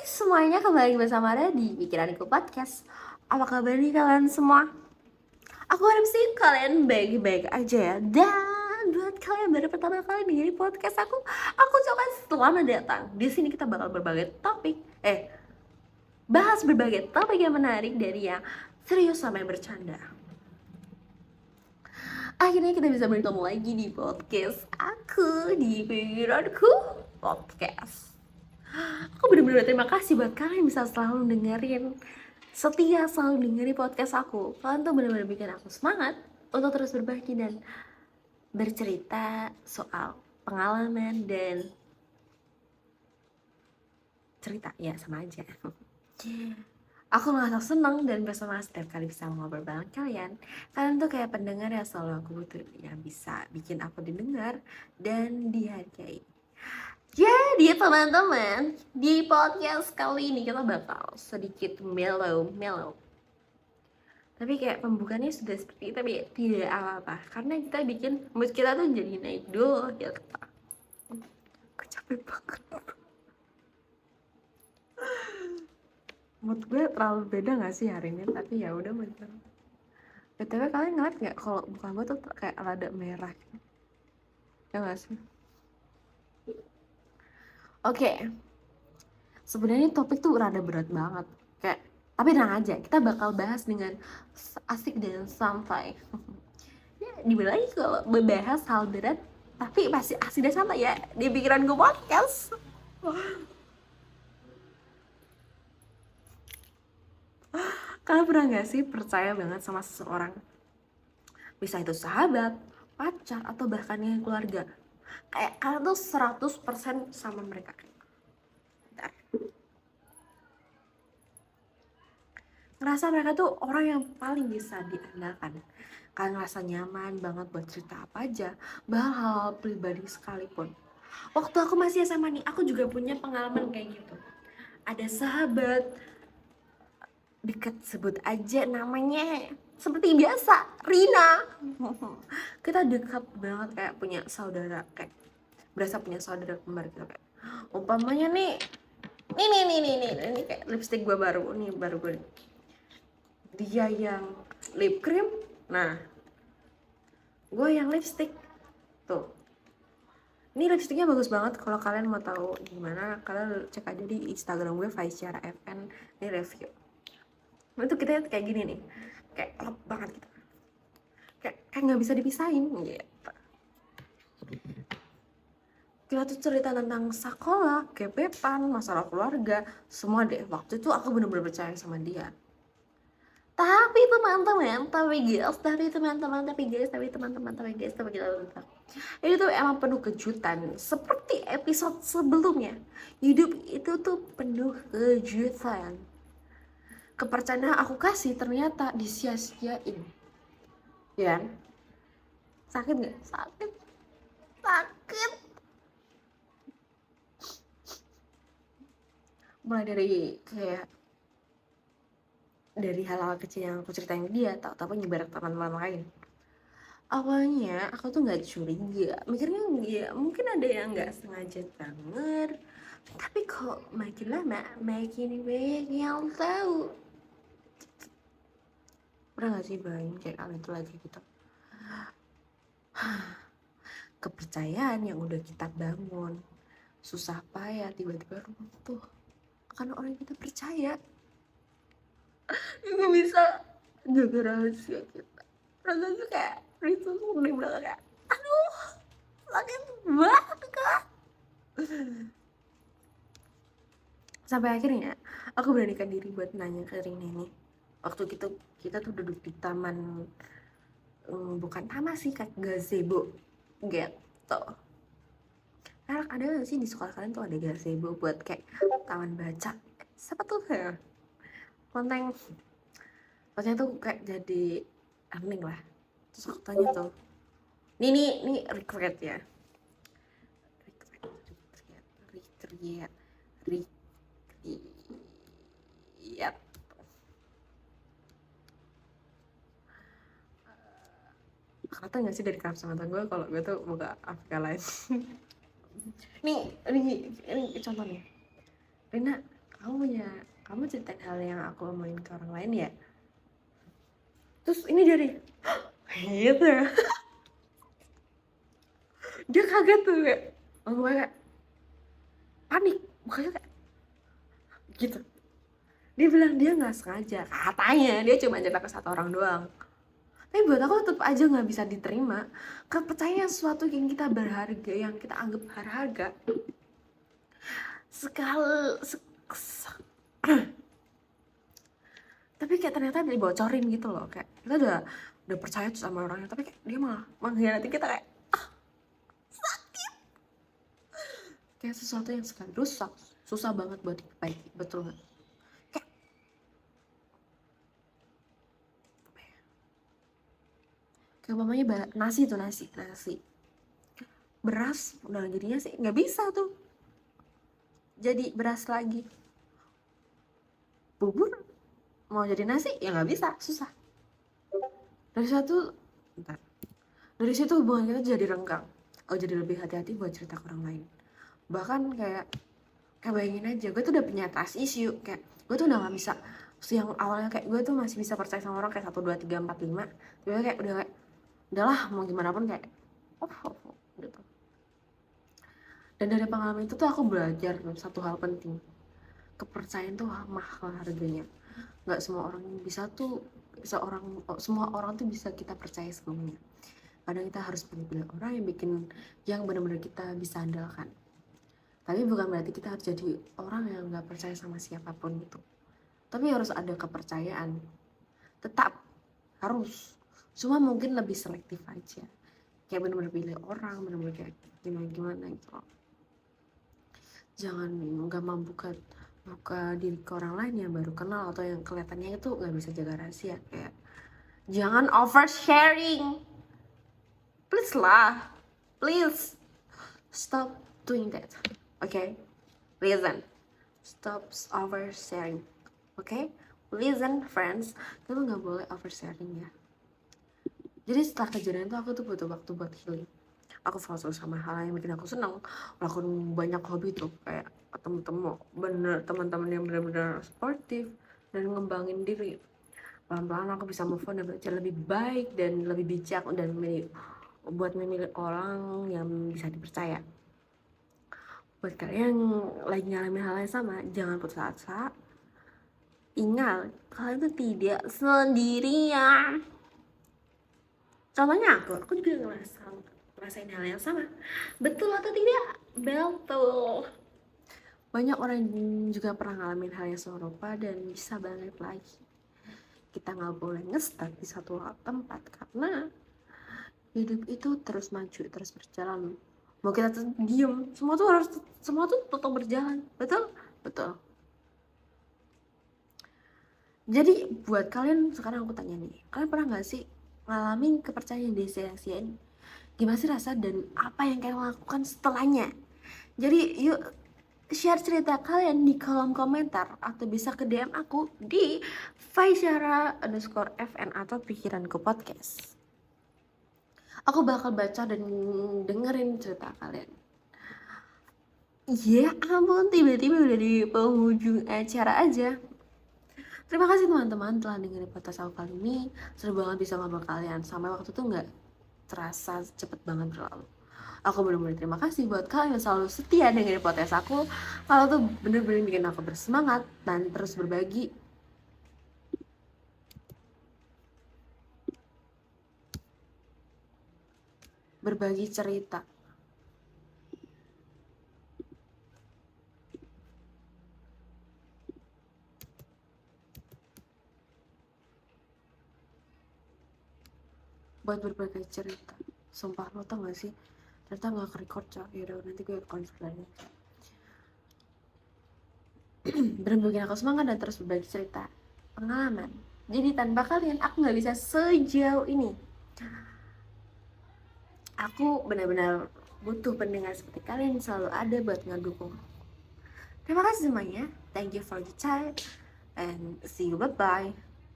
Semuanya kembali bersama Ada di Pikiranku Podcast. Apa kabar nih kalian semua? Aku harap sih kalian baik-baik aja ya. Dan buat kalian baru pertama kali dengerin podcast aku ucapkan selamat datang. Di sini kita bakal bahas berbagai topik yang menarik dari yang serius sampai bercanda. Akhirnya kita bisa bertemu lagi di podcast aku di Pikiranku Podcast. Aku bener-bener terima kasih buat kalian yang bisa selalu setia selalu dengerin podcast aku. Kalian tuh bener-bener bikin aku semangat untuk terus berbagi dan bercerita soal pengalaman dan cerita, ya sama aja. Aku merasa senang dan bersemangat setiap kali bisa ngobrol bareng kalian. Kalian tuh kayak pendengar yang selalu aku butuh, yang bisa bikin aku didengar dan dihargai. Jadi teman-teman, di podcast kali ini kita bakal sedikit mellow. Tapi kayak pembukaannya sudah seperti itu, tapi tidak apa-apa. Karena kita bikin mood kita tuh jadi naik dulu gitu. Aku capek banget. Mood gue terlalu beda gak sih hari ini? Tapi ya udah bener. BTW kalian ngeliat gak kalau muka gue tuh kayak rada merah gitu? Ya gak sih? Oke. Sebenarnya topik tuh rada berat banget. Kayak tapi tenang aja, kita bakal bahas dengan asik dan santai. Ya, dimulai kalau membahas hal berat, tapi masih asik dan santai ya di pikiran gue podcast. Kalian pernah gak sih percaya banget sama seseorang? Bisa itu sahabat, pacar, atau bahkan yang keluarga. Kayak kalian tuh 100% sama mereka. Bentar. Ngerasa mereka tuh orang yang paling bisa diandalkan. Kalian ngerasa nyaman banget buat cerita apa aja, bahkan hal pribadi sekalipun. Waktu aku masih SMA nih, aku juga punya pengalaman kayak gitu. Ada sahabat deket, sebut aja namanya seperti biasa, Rina. Kita dekat banget, kayak punya saudara, kayak berasa punya saudara kembar gitu. Kayak umpamanya nih ini kayak lipstick gue baru gue, dia yang lip cream, nah gue yang lipstick tuh. Ini lipstiknya bagus banget. Kalau kalian mau tahu gimana, kalian cek aja di Instagram gue Faisyara FN, ini review. Itu kita kayak gini nih, kayak klop banget gitu, kayak nggak bisa dipisahin gitu. Kita tuh cerita tentang sekolah, kebepan, masalah keluarga, semua deh. Waktu itu aku bener-bener percaya sama dia. Tapi ini tuh emang penuh kejutan. Seperti episode sebelumnya, hidup itu tuh penuh kejutan. Kepercayaan aku kasih ternyata disia-siain. Ya, sakit nggak? Sakit. Mulai dari hal-hal kecil yang aku ceritain ke dia, tahu-tahu nyebar ke teman-teman lain. Awalnya aku tuh nggak curiga, mikirnya ya mungkin ada yang nggak sengaja denger, tapi kok makin lama makin banyak yang tahu. Pernah gak sih bayangin kayak kalian itu lagi gitu? Kepercayaan yang udah kita bangun susah payah tiba-tiba runtuh karena orang yang kita percaya nggak bisa jaga rahasia kita. Rasanya kayak itu tuh di belakang kayak aduh sakit banget. Sampai akhirnya aku beranikan diri buat nanya ke Rina ini. Waktu kita tuh duduk di taman, bukan taman sih, kayak gazebo gitu. Karena ada gak sih di sekolah kalian tuh ada gazebo buat kayak taman baca, siapa tuh ya konten, pokoknya tuh kayak jadi earning lah. Terus aku tanya tuh, ini recreate ya, recreate kata nggak sih dari kacamata gue kalau gue tuh buka APK lain. ini contohnya, Rina, kamu ceritain hal yang aku omongin ke orang lain ya. Terus ini dari gitu ya. Dia kaget tuh kayak, gue kayak panik, bukannya kayak gitu. Dia bilang dia nggak sengaja, katanya dia cuma cerita ke satu orang doang. Tapi buat aku tetap aja nggak bisa diterima. Kepercayaan sesuatu yang kita berharga, yang kita anggap berharga, sekali tapi kayak ternyata dibocorin gitu loh. Kayak kita udah percaya tuh sama orangnya, tapi kayak dia malah mengkhianati kita. Kayak kayak sesuatu yang sekali rusak susah banget buat diperbaiki, betul nggak? Kayak umpamanya nasi tuh, nasi beras udah jadinya sih nggak bisa tuh jadi beras lagi. Bubur mau jadi nasi ya nggak bisa, susah. Dari situ hubungan kita jadi renggang. Jadi lebih hati-hati buat cerita ke orang lain. Bahkan kayak bayangin aja, gue tuh udah punya trust issue. Kayak gue tuh udah gak bisa, yang awalnya kayak gue tuh masih bisa percaya sama orang kayak 1, 2, 3, 4, 5. Tiba-tiba kayak udahlah mau gimana pun kayak gitu. Dan dari pengalaman itu tuh aku belajar satu hal penting. Kepercayaan tuh mahal harganya. Gak semua orang semua orang tuh bisa kita percaya sepenuhnya. Kadang kita harus pilih orang yang benar-benar kita bisa andalkan. Tapi bukan berarti kita harus jadi orang yang gak percaya sama siapapun gitu. Tapi harus ada kepercayaan. Tetap harus. Cuma mungkin lebih selektif aja. Kayak benar-benar pilih orang, benar-benar kayak gimana gitu. Jangan gampang buka diri ke orang lain yang baru kenal atau yang kelihatannya itu gak bisa jaga rahasia. Kayak jangan oversharing. Please lah. Please. Stop doing that. Okay? Listen. Stop oversharing. Okay? Listen, friends. Kamu gak boleh oversharing ya. Jadi setelah kejadian itu aku tuh butuh waktu buat healing. Aku fokus sama hal yang bikin aku senang. Melakukan banyak hobi tuh. Kayak ketemu teman-teman yang benar-benar sportif dan ngembangin diri. Pelan-pelan aku bisa move on dan belajar lebih baik dan lebih bijak dan memilih orang yang bisa dipercaya. Buat kalian yang lagi ngalamin hal yang sama, jangan putus asa. Ingat, kalian tuh tidak sendirian. Contohnya aku juga ngerasain hal yang sama. Betul atau tidak? Betul. Banyak orang juga pernah ngalamin hal yang serupa dan bisa balik lagi. Kita gak boleh nge-stuck di satu tempat karena hidup itu terus maju, terus berjalan. Mau kita diem, semua tuh tetap berjalan. Betul? Betul. Jadi buat kalian sekarang aku tanya nih, kalian pernah gak sih ngalamin kepercayaan yang disia-siain? Gimana sih rasa dan apa yang kalian lakukan setelahnya? Jadi yuk share cerita kalian di kolom komentar atau bisa ke DM aku di Faisyara_FN atau Pikiranku Podcast. Aku bakal baca dan dengerin cerita kalian. Ya ampun, tiba-tiba udah di penghujung acara aja. Terima kasih teman-teman telah dengerin podcast aku kali ini. Seru banget bisa ngobrol kalian. Sampai waktu tuh gak terasa cepet banget berlalu. Aku bener-bener terima kasih buat kalian yang selalu setia dengerin podcast aku. Kalau tuh bener-bener bikin aku bersemangat dan terus berbagi. Berbagi cerita. Buat berbagi cerita. Sumpah lo tau gak sih, ternyata gak ke-record coy. Yaudah nanti gue konsul lagi. Bener-bener bikin aku semangat dan terus berbagi cerita, pengalaman. Jadi tanpa kalian aku gak bisa sejauh ini. Aku benar-benar butuh pendengar seperti kalian yang selalu ada buat ngedukung. Terima kasih semuanya. Thank you for the time and see you, bye-bye.